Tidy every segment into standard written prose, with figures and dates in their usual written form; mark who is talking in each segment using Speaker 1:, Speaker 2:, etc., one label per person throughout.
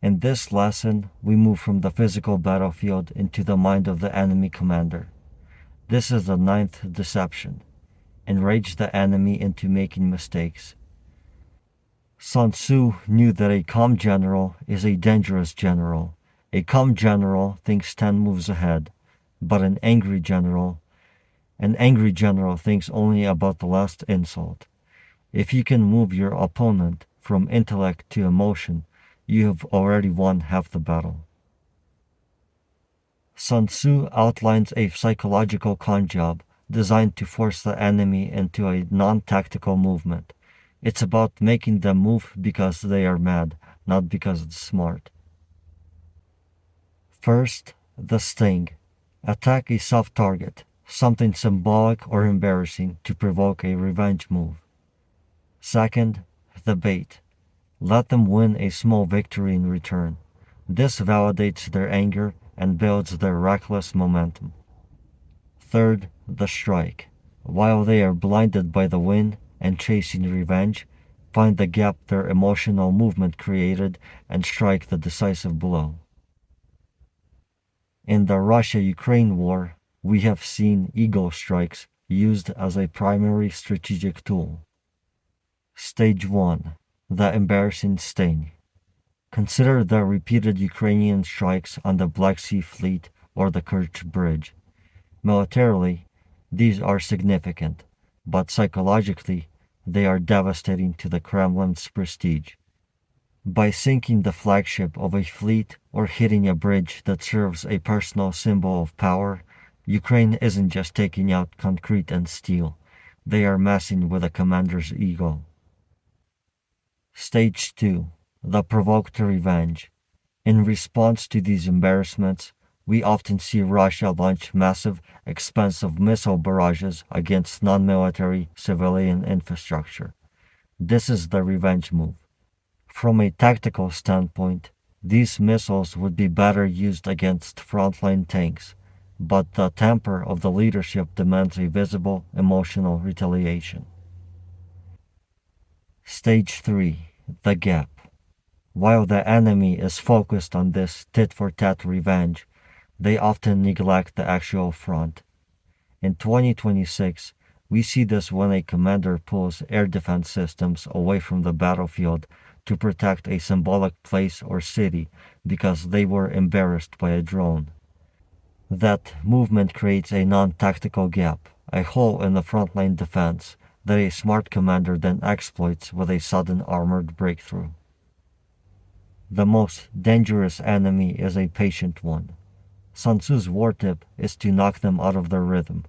Speaker 1: In this lesson, we move from the physical battlefield into the mind of the enemy commander. This is the ninth deception. Enrage the enemy into making mistakes. Sun Tzu knew that a calm general is a dangerous general. A calm general thinks 10 moves ahead, but an angry general thinks only about the last insult. If you can move your opponent from intellect to emotion, you have already won half the battle. Sun Tzu outlines a psychological con job designed to force the enemy into a non-tactical movement. It's about making them move because they are mad, not because it's smart. First, the sting. Attack a soft target, something symbolic or embarrassing to provoke a revenge move. Second, the bait. Let them win a small victory in return. This validates their anger and builds their reckless momentum. Third, the strike. While they are blinded by the wind and chasing revenge, find the gap their emotional movement created and strike the decisive blow. In the Russia-Ukraine war, we have seen eagle strikes used as a primary strategic tool. Stage 1. The embarrassing sting. Consider the repeated Ukrainian strikes on the Black Sea Fleet or the Kerch Bridge. Militarily, these are significant, but psychologically, they are devastating to the Kremlin's prestige. By sinking the flagship of a fleet or hitting a bridge that serves a personal symbol of power, Ukraine isn't just taking out concrete and steel, they are messing with a commander's ego. Stage 2. The provoke to revenge. In response to these embarrassments, we often see Russia launch massive, expensive missile barrages against non-military civilian infrastructure. This is the revenge move. From a tactical standpoint, these missiles would be better used against frontline tanks, but the temper of the leadership demands a visible, emotional retaliation. Stage 3. The gap. While the enemy is focused on this tit-for-tat revenge, they often neglect the actual front. In 2026, we see this when a commander pulls air defense systems away from the battlefield to protect a symbolic place or city because they were embarrassed by a drone. That movement creates a non-tactical gap, a hole in the frontline defense that a smart commander then exploits with a sudden armored breakthrough. The most dangerous enemy is a patient one. Sun Tzu's war tip is to knock them out of their rhythm.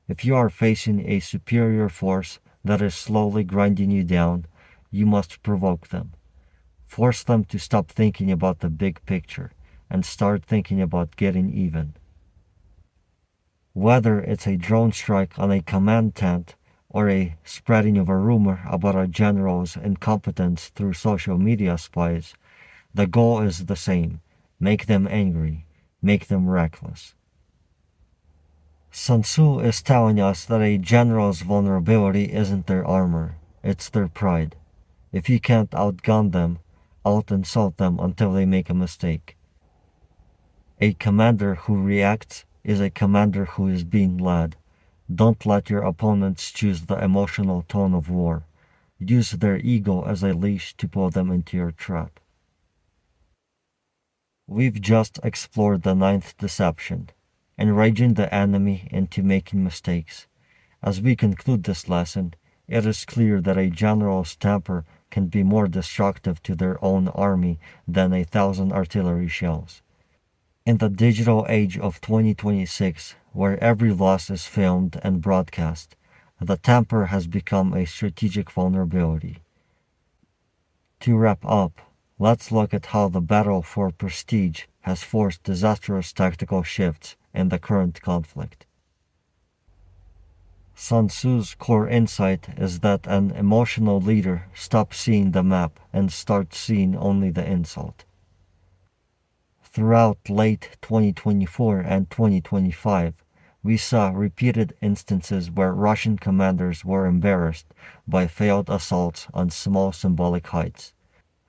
Speaker 1: If you are facing a superior force that is slowly grinding you down, you must provoke them. Force them to stop thinking about the big picture and start thinking about getting even. Whether it's a drone strike on a command tent or a spreading of a rumor about a general's incompetence through social media spies, the goal is the same: make them angry, make them reckless. Sun Tzu is telling us that a general's vulnerability isn't their armor, it's their pride. If you can't outgun them, out-insult them until they make a mistake. A commander who reacts is a commander who is being led. Don't let your opponents choose the emotional tone of war. Use their ego as a leash to pull them into your trap. We've just explored the ninth deception, enraging the enemy into making mistakes. As we conclude this lesson, it is clear that a general's temper can be more destructive to their own army than 1,000 artillery shells. In the digital age of 2026, where every loss is filmed and broadcast, the temper has become a strategic vulnerability. To wrap up, let's look at how the battle for prestige has forced disastrous tactical shifts in the current conflict. Sun Tzu's core insight is that an emotional leader stops seeing the map and starts seeing only the insult. Throughout late 2024 and 2025, we saw repeated instances where Russian commanders were embarrassed by failed assaults on small symbolic heights.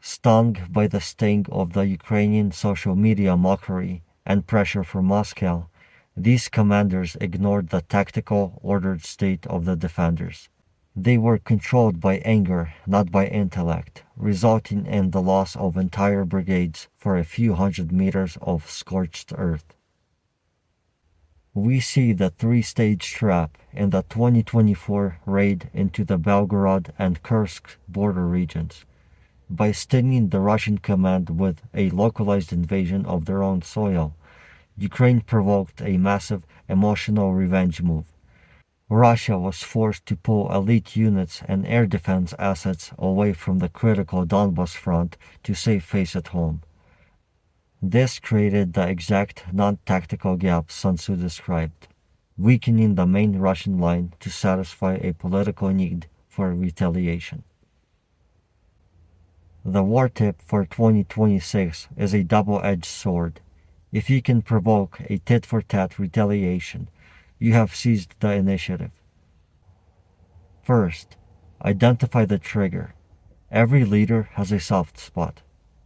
Speaker 1: Stung by the sting of the Ukrainian social media mockery and pressure from Moscow, these commanders ignored the tactical, ordered state of the defenders. They were controlled by anger, not by intellect, resulting in the loss of entire brigades for a few hundred meters of scorched earth. We see the three-stage trap in the 2024 raid into the Belgorod and Kursk border regions. By stinging the Russian command with a localized invasion of their own soil, Ukraine provoked a massive emotional revenge move. Russia was forced to pull elite units and air defense assets away from the critical Donbas front to save face at home. This created the exact non-tactical gap Sun Tzu described, weakening the main Russian line to satisfy a political need for retaliation. The war tip for 2026 is a double-edged sword. If you can provoke a tit-for-tat retaliation, you have seized the initiative. First, identify the trigger. Every leader has a soft spot: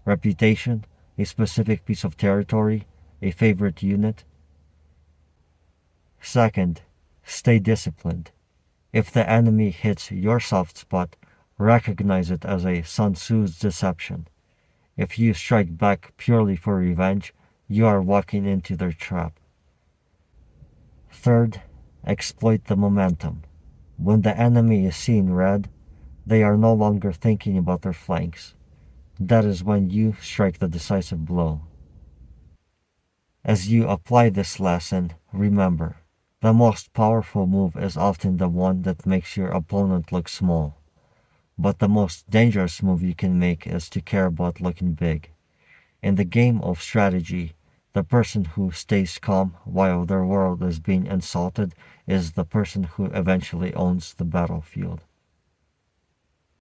Speaker 1: reputation, a specific piece of territory, a favorite unit. Second, stay disciplined. If the enemy hits your soft spot, recognize it as a Sun Tzu's deception. If you strike back purely for revenge, you are walking into their trap. Third, exploit the momentum. When the enemy is seeing red, they are no longer thinking about their flanks. That is when you strike the decisive blow. As you apply this lesson, remember, the most powerful move is often the one that makes your opponent look small. But the most dangerous move you can make is to care about looking big. In the game of strategy, the person who stays calm while their world is being insulted is the person who eventually owns the battlefield.